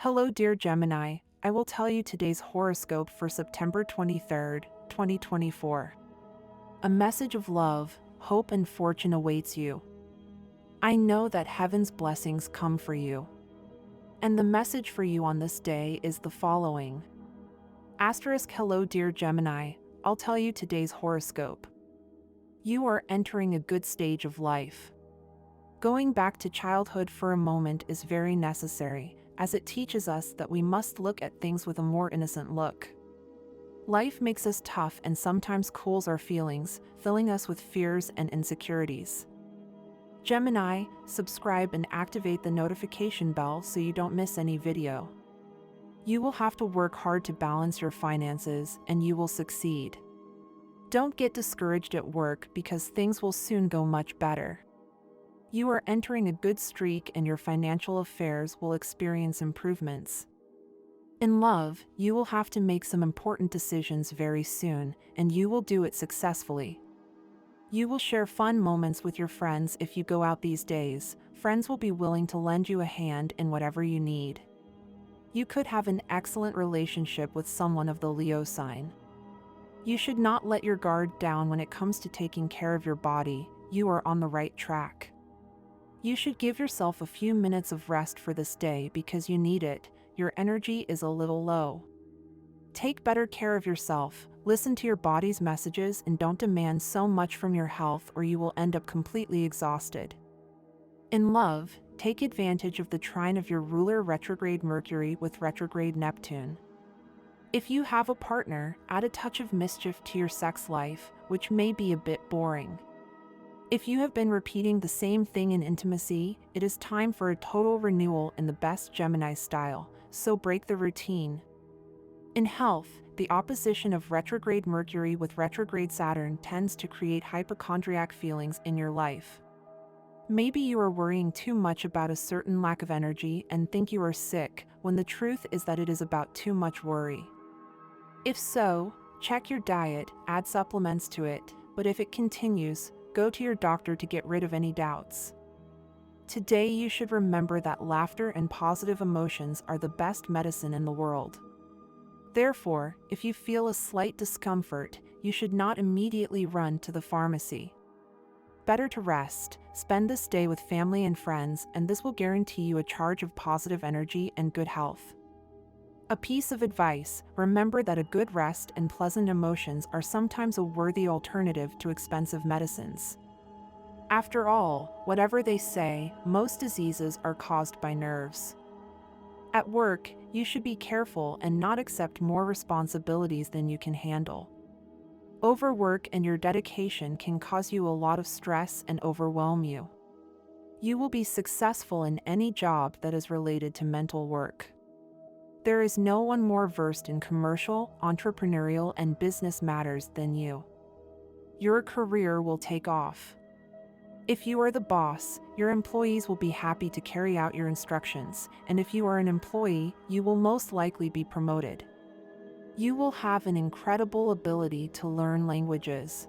Hello, dear Gemini. I will tell you today's horoscope for September 23rd, 2024. A message of love, hope, and fortune awaits you. I know that heaven's blessings come for you. And the message for you on this day is the following. Hello, dear Gemini. I'll tell you today's horoscope. You are entering a good stage of life. Going back to childhood for a moment is very necessary, as it teaches us that we must look at things with a more innocent look. Life makes us tough and sometimes cools our feelings, filling us with fears and insecurities. Gemini, subscribe and activate the notification bell so you don't miss any video. You will have to work hard to balance your finances, and you will succeed. Don't get discouraged at work because things will soon go much better. You are entering a good streak and your financial affairs will experience improvements. In love, you will have to make some important decisions very soon, and you will do it successfully. You will share fun moments with your friends if you go out these days. Friends will be willing to lend you a hand in whatever you need. You could have an excellent relationship with someone of the Leo sign. You should not let your guard down when it comes to taking care of your body. You are on the right track. You should give yourself a few minutes of rest for this day because you need it. Your energy is a little low. Take better care of yourself, listen to your body's messages, and don't demand so much from your health or you will end up completely exhausted. In love, take advantage of the trine of your ruler retrograde Mercury with retrograde Neptune. If you have a partner, add a touch of mischief to your sex life, which may be a bit boring. If you have been repeating the same thing in intimacy, it is time for a total renewal in the best Gemini style, so break the routine. In health, the opposition of retrograde Mercury with retrograde Saturn tends to create hypochondriac feelings in your life. Maybe you are worrying too much about a certain lack of energy and think you are sick, when the truth is that it is about too much worry. If so, check your diet, add supplements to it, but if it continues, go to your doctor to get rid of any doubts. Today you should remember that laughter and positive emotions are the best medicine in the world. Therefore, if you feel a slight discomfort, you should not immediately run to the pharmacy. Better to rest, spend this day with family and friends, and this will guarantee you a charge of positive energy and good health. A piece of advice: remember that a good rest and pleasant emotions are sometimes a worthy alternative to expensive medicines. After all, whatever they say, most diseases are caused by nerves. At work, you should be careful and not accept more responsibilities than you can handle. Overwork and your dedication can cause you a lot of stress and overwhelm you. You will be successful in any job that is related to mental work. There is no one more versed in commercial, entrepreneurial, and business matters than you. Your career will take off. If you are the boss, your employees will be happy to carry out your instructions, and if you are an employee, you will most likely be promoted. You will have an incredible ability to learn languages.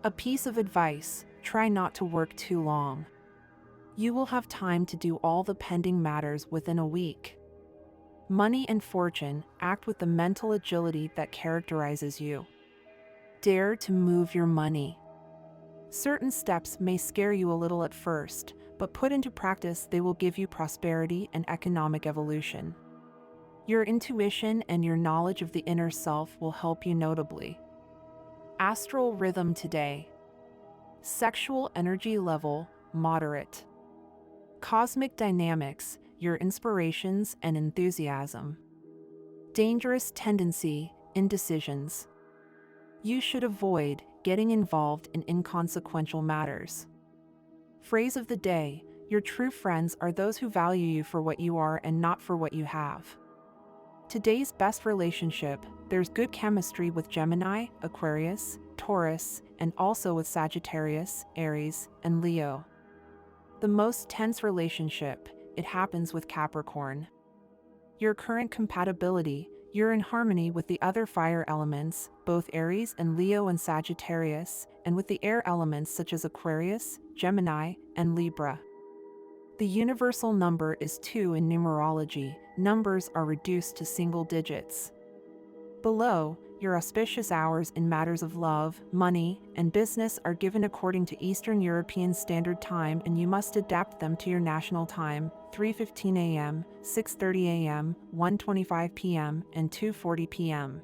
A piece of advice: try not to work too long. You will have time to do all the pending matters within a week. Money and fortune, act with the mental agility that characterizes you. Dare to move your money. Certain steps may scare you a little at first, but put into practice they will give you prosperity and economic evolution. Your intuition and your knowledge of the inner self will help you notably. Astral rhythm today. Sexual energy level, moderate. Cosmic dynamics, your inspirations and enthusiasm. Dangerous tendency, indecisions. You should avoid getting involved in inconsequential matters. Phrase of the day: your true friends are those who value you for what you are and not for what you have. Today's best relationship: there's good chemistry with Gemini, Aquarius, Taurus, and also with Sagittarius, Aries, and Leo. The most tense relationship: it happens with Capricorn. Your current compatibility: you're in harmony with the other fire elements, both Aries and Leo and Sagittarius, and with the air elements such as Aquarius, Gemini, and Libra. The universal number is 2 in numerology. Numbers are reduced to single digits. Below, your auspicious hours in matters of love, money, and business are given according to Eastern European Standard Time, and you must adapt them to your national time: 3:15 a.m., 6:30 a.m., 1:25 p.m., and 2:40 p.m.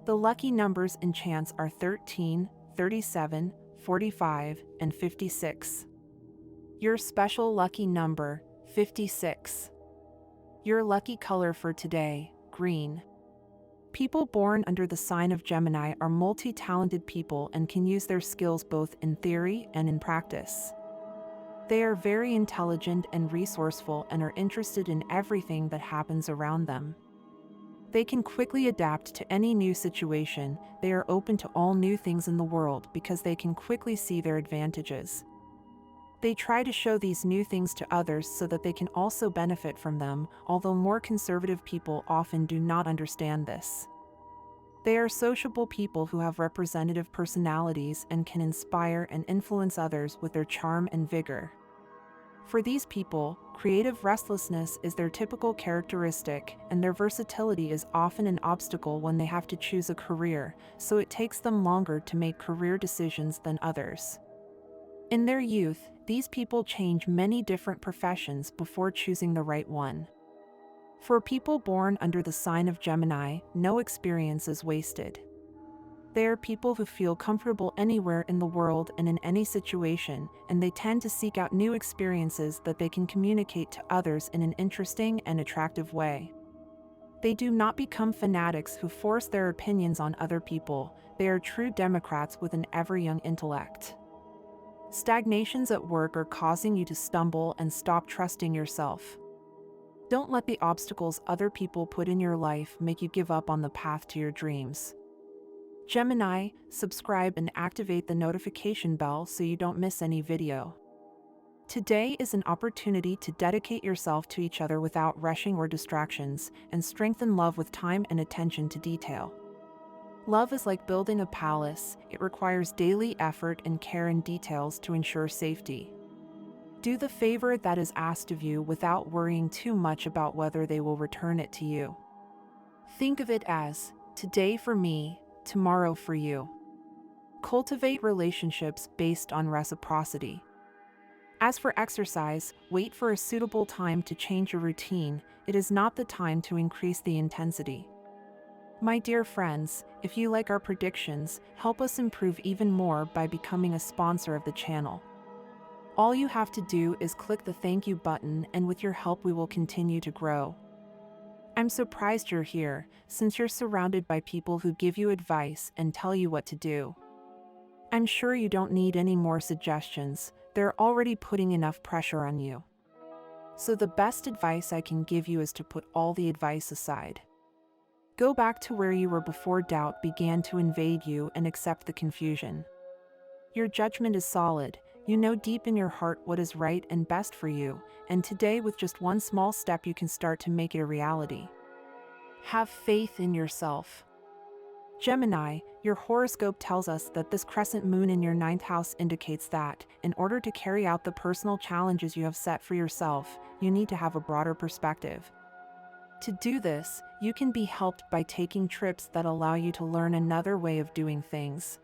The lucky numbers in chance are 13, 37, 45, and 56. Your special lucky number, 56. Your lucky color for today, green. People born under the sign of Gemini are multi-talented people and can use their skills both in theory and in practice. They are very intelligent and resourceful and are interested in everything that happens around them. They can quickly adapt to any new situation. They are open to all new things in the world because they can quickly see their advantages. They try to show these new things to others so that they can also benefit from them, although more conservative people often do not understand this. They are sociable people who have representative personalities and can inspire and influence others with their charm and vigor. For these people, creative restlessness is their typical characteristic, and their versatility is often an obstacle when they have to choose a career, so it takes them longer to make career decisions than others. In their youth, these people change many different professions before choosing the right one. For people born under the sign of Gemini, no experience is wasted. They are people who feel comfortable anywhere in the world and in any situation, and they tend to seek out new experiences that they can communicate to others in an interesting and attractive way. They do not become fanatics who force their opinions on other people. They are true Democrats with an ever-young intellect. Stagnations at work are causing you to stumble and stop trusting yourself. Don't let the obstacles other people put in your life make you give up on the path to your dreams. Gemini, subscribe and activate the notification bell so you don't miss any video. Today is an opportunity to dedicate yourself to each other without rushing or distractions, and strengthen love with time and attention to detail. Love is like building a palace. It requires daily effort and care in details to ensure safety. Do the favor that is asked of you without worrying too much about whether they will return it to you. Think of it as, today for me, tomorrow for you. Cultivate relationships based on reciprocity. As for exercise, wait for a suitable time to change your routine. It is not the time to increase the intensity. My dear friends, if you like our predictions, help us improve even more by becoming a sponsor of the channel. All you have to do is click the thank you button, and with your help we will continue to grow. I'm surprised you're here, since you're surrounded by people who give you advice and tell you what to do. I'm sure you don't need any more suggestions. They're already putting enough pressure on you. So the best advice I can give you is to put all the advice aside. Go back to where you were before doubt began to invade you and accept the confusion. Your judgment is solid. You know deep in your heart what is right and best for you, and today with just one small step you can start to make it a reality. Have faith in yourself. Gemini, your horoscope tells us that this crescent moon in your 9th house indicates that, in order to carry out the personal challenges you have set for yourself, you need to have a broader perspective. To do this, you can be helped by taking trips that allow you to learn another way of doing things.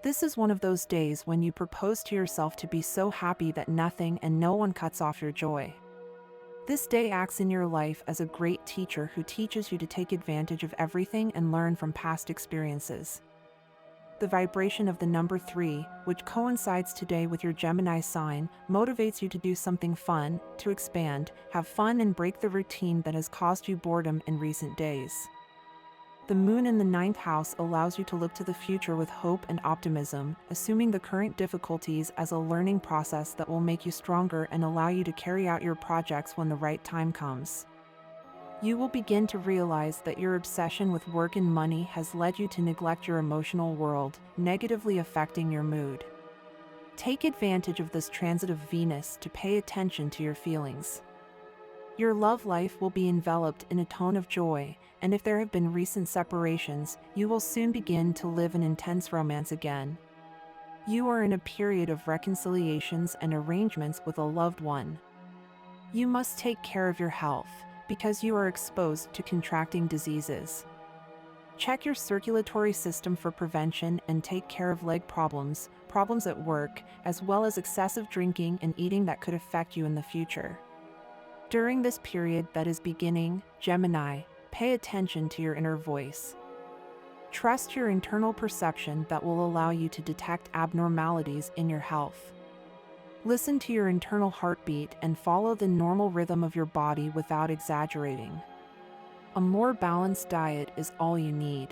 This is one of those days when you propose to yourself to be so happy that nothing and no one cuts off your joy. This day acts in your life as a great teacher who teaches you to take advantage of everything and learn from past experiences. The vibration of the number 3, which coincides today with your Gemini sign, motivates you to do something fun, to expand, have fun and break the routine that has caused you boredom in recent days. The moon in the 9th house allows you to look to the future with hope and optimism, assuming the current difficulties as a learning process that will make you stronger and allow you to carry out your projects when the right time comes. You will begin to realize that your obsession with work and money has led you to neglect your emotional world, negatively affecting your mood. Take advantage of this transit of Venus to pay attention to your feelings. Your love life will be enveloped in a tone of joy, and if there have been recent separations, you will soon begin to live an intense romance again. You are in a period of reconciliations and arrangements with a loved one. You must take care of your health, because you are exposed to contracting diseases. Check your circulatory system for prevention and take care of leg problems, problems at work, as well as excessive drinking and eating that could affect you in the future. During this period that is beginning, Gemini, pay attention to your inner voice. Trust your internal perception that will allow you to detect abnormalities in your health. Listen to your internal heartbeat and follow the normal rhythm of your body without exaggerating. A more balanced diet is all you need.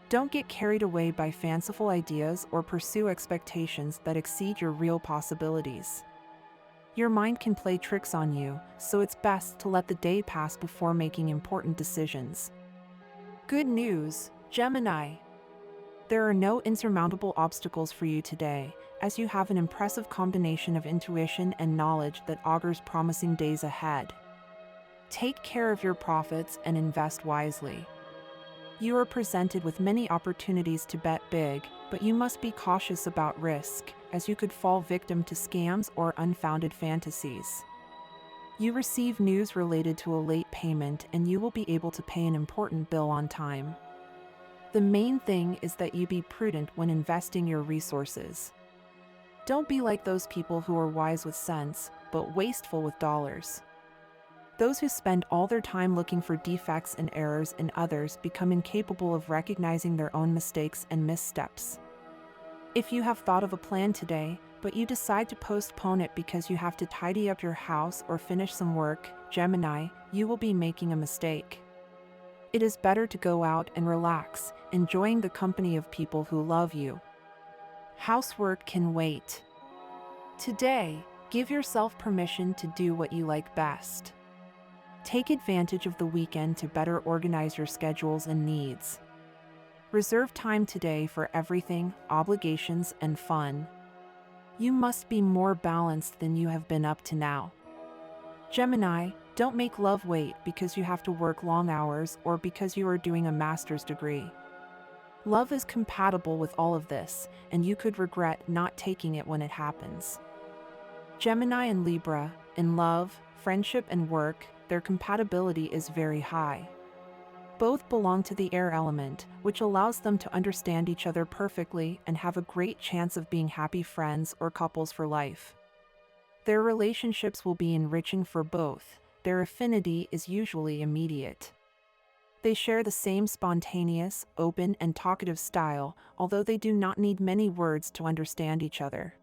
Don't get carried away by fanciful ideas or pursue expectations that exceed your real possibilities. Your mind can play tricks on you, so it's best to let the day pass before making important decisions. Good news, Gemini. There are no insurmountable obstacles for you today, as you have an impressive combination of intuition and knowledge that augurs promising days ahead. Take care of your profits and invest wisely. You are presented with many opportunities to bet big, but you must be cautious about risk, as you could fall victim to scams or unfounded fantasies. You receive news related to a late payment and you will be able to pay an important bill on time. The main thing is that you be prudent when investing your resources. Don't be like those people who are wise with sense, but wasteful with dollars. Those who spend all their time looking for defects and errors in others become incapable of recognizing their own mistakes and missteps. If you have thought of a plan today, but you decide to postpone it because you have to tidy up your house or finish some work, Gemini, you will be making a mistake. It is better to go out and relax, enjoying the company of people who love you. Housework can wait. Today, give yourself permission to do what you like best. Take advantage of the weekend to better organize your schedules and needs. Reserve time today for everything, obligations, and fun. You must be more balanced than you have been up to now. Gemini, don't make love wait because you have to work long hours or because you are doing a master's degree. Love is compatible with all of this, and you could regret not taking it when it happens. Gemini and Libra, in love, friendship, and work, their compatibility is very high. Both belong to the air element, which allows them to understand each other perfectly and have a great chance of being happy friends or couples for life. Their relationships will be enriching for both. Their affinity is usually immediate. They share the same spontaneous, open, and talkative style, although they do not need many words to understand each other.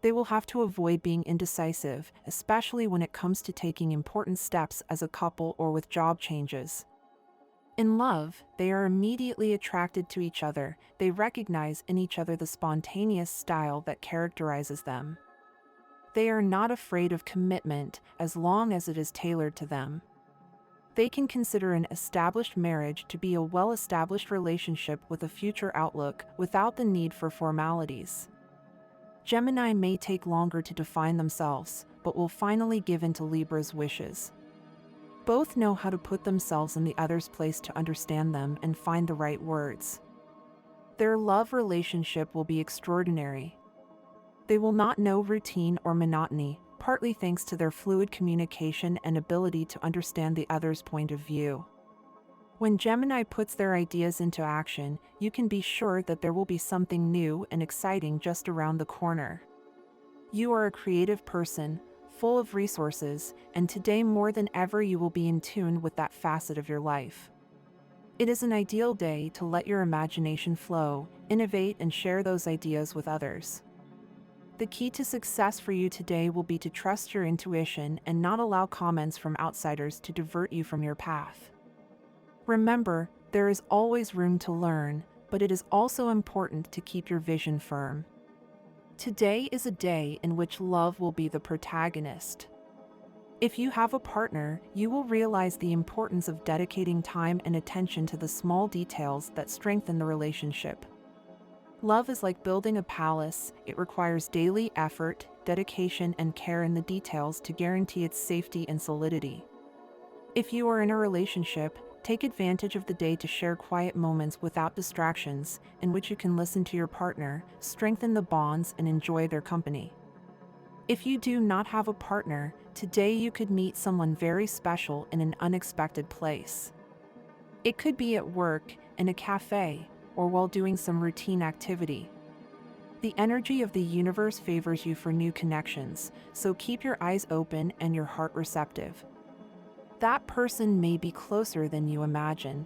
They will have to avoid being indecisive, especially when it comes to taking important steps as a couple or with job changes. In love, they are immediately attracted to each other. They recognize in each other the spontaneous style that characterizes them. They are not afraid of commitment as long as it is tailored to them. They can consider an established marriage to be a well-established relationship with a future outlook without the need for formalities. Gemini may take longer to define themselves, but will finally give in to Libra's wishes. Both know how to put themselves in the other's place to understand them and find the right words. Their love relationship will be extraordinary. They will not know routine or monotony, partly thanks to their fluid communication and ability to understand the other's point of view. When Gemini puts their ideas into action, you can be sure that there will be something new and exciting just around the corner. You are a creative person, full of resources, and today more than ever you will be in tune with that facet of your life. It is an ideal day to let your imagination flow, innovate, and share those ideas with others. The key to success for you today will be to trust your intuition and not allow comments from outsiders to divert you from your path. Remember, there is always room to learn, but it is also important to keep your vision firm. Today is a day in which love will be the protagonist. If you have a partner, you will realize the importance of dedicating time and attention to the small details that strengthen the relationship. Love is like building a palace. It requires daily effort, dedication, and care in the details to guarantee its safety and solidity. If you are in a relationship, take advantage of the day to share quiet moments without distractions, in which you can listen to your partner, strengthen the bonds, and enjoy their company. If you do not have a partner, today you could meet someone very special in an unexpected place. It could be at work, in a cafe, or while doing some routine activity. The energy of the universe favors you for new connections, so keep your eyes open and your heart receptive. That person may be closer than you imagine.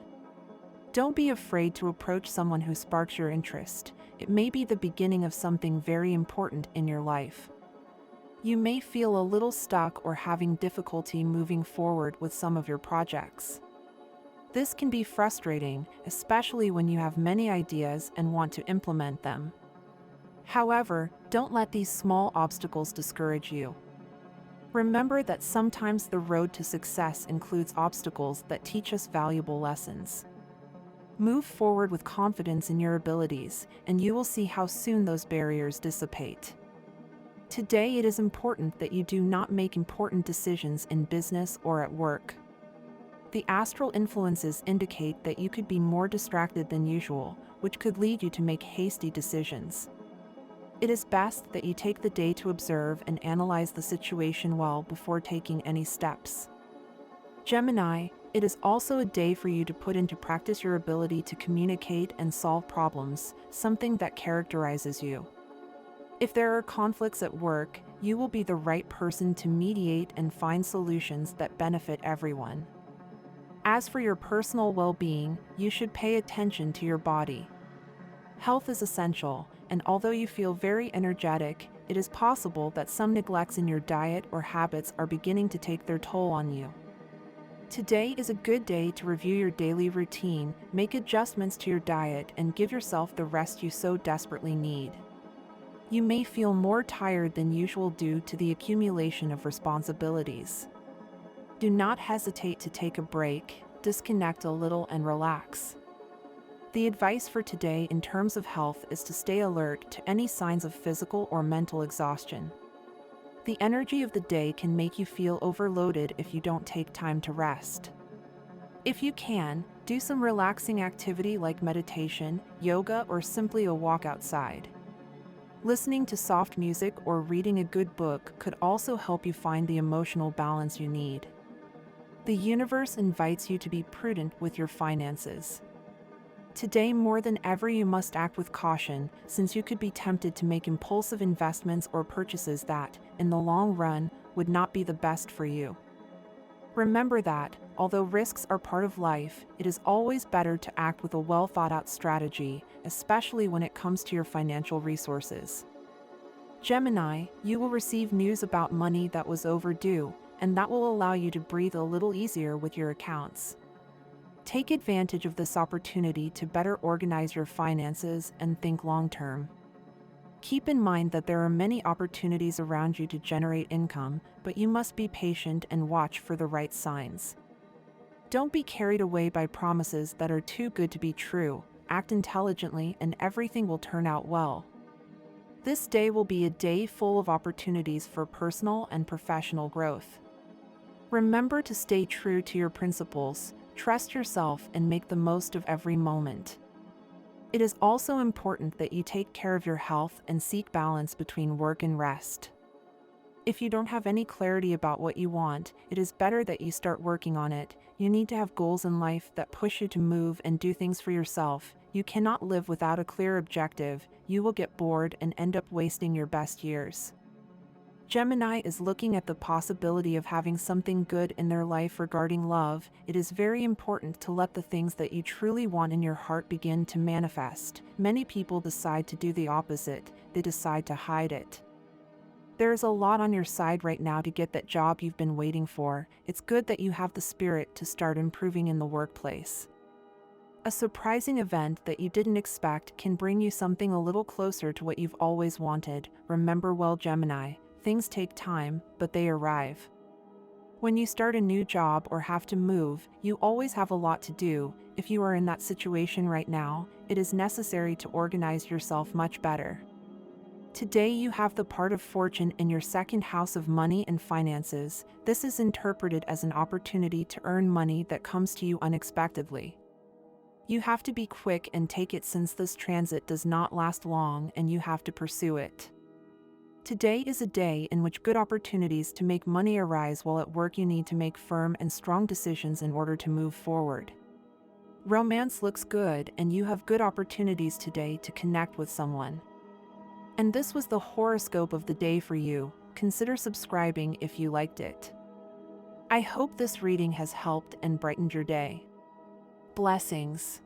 Don't be afraid to approach someone who sparks your interest. It may be the beginning of something very important in your life. You may feel a little stuck or having difficulty moving forward with some of your projects. This can be frustrating, especially when you have many ideas and want to implement them. However, don't let these small obstacles discourage you. Remember that sometimes the road to success includes obstacles that teach us valuable lessons. Move forward with confidence in your abilities, and you will see how soon those barriers dissipate. Today it is important that you do not make important decisions in business or at work. The astral influences indicate that you could be more distracted than usual, which could lead you to make hasty decisions. It is best that you take the day to observe and analyze the situation well before taking any steps. Gemini, it is also a day for you to put into practice your ability to communicate and solve problems, something that characterizes you. If there are conflicts at work, you will be the right person to mediate and find solutions that benefit everyone. As for your personal well-being, you should pay attention to your body. Health is essential, and although you feel very energetic, it is possible that some neglects in your diet or habits are beginning to take their toll on you. Today is a good day to review your daily routine, make adjustments to your diet, and give yourself the rest you so desperately need. You may feel more tired than usual due to the accumulation of responsibilities. Do not hesitate to take a break, disconnect a little, and relax. The advice for today in terms of health is to stay alert to any signs of physical or mental exhaustion. The energy of the day can make you feel overloaded if you don't take time to rest. If you can, do some relaxing activity like meditation, yoga, or simply a walk outside. Listening to soft music or reading a good book could also help you find the emotional balance you need. The universe invites you to be prudent with your finances. Today more than ever you must act with caution, since you could be tempted to make impulsive investments or purchases that, in the long run, would not be the best for you. Remember that, although risks are part of life, it is always better to act with a well-thought-out strategy, especially when it comes to your financial resources. Gemini, you will receive news about money that was overdue, and that will allow you to breathe a little easier with your accounts. Take advantage of this opportunity to better organize your finances and think long-term. Keep in mind that there are many opportunities around you to generate income, but you must be patient and watch for the right signs. Don't be carried away by promises that are too good to be true. Act intelligently and everything will turn out well. This day will be a day full of opportunities for personal and professional growth. Remember to stay true to your principles, trust yourself, and make the most of every moment. It is also important that you take care of your health and seek balance between work and rest. If you don't have any clarity about what you want, it is better that you start working on it. You need to have goals in life that push you to move and do things for yourself. You cannot live without a clear objective. You will get bored and end up wasting your best years. Gemini is looking at the possibility of having something good in their life regarding love. It is very important to let the things that you truly want in your heart begin to manifest. Many people decide to do the opposite. They decide to hide it. There is a lot on your side right now to get that job you've been waiting for. It's good that you have the spirit to start improving in the workplace. A surprising event that you didn't expect can bring you something a little closer to what you've always wanted. Remember well, Gemini, things take time, but they arrive. When you start a new job or have to move, you always have a lot to do. If you are in that situation right now, it is necessary to organize yourself much better. Today you have the part of fortune in your second house of money and finances. This is interpreted as an opportunity to earn money that comes to you unexpectedly. You have to be quick and take it since this transit does not last long and you have to pursue it. Today is a day in which good opportunities to make money arise, while at work you need to make firm and strong decisions in order to move forward. Romance looks good, and you have good opportunities today to connect with someone. And this was the horoscope of the day for you. Consider subscribing if you liked it. I hope this reading has helped and brightened your day. Blessings.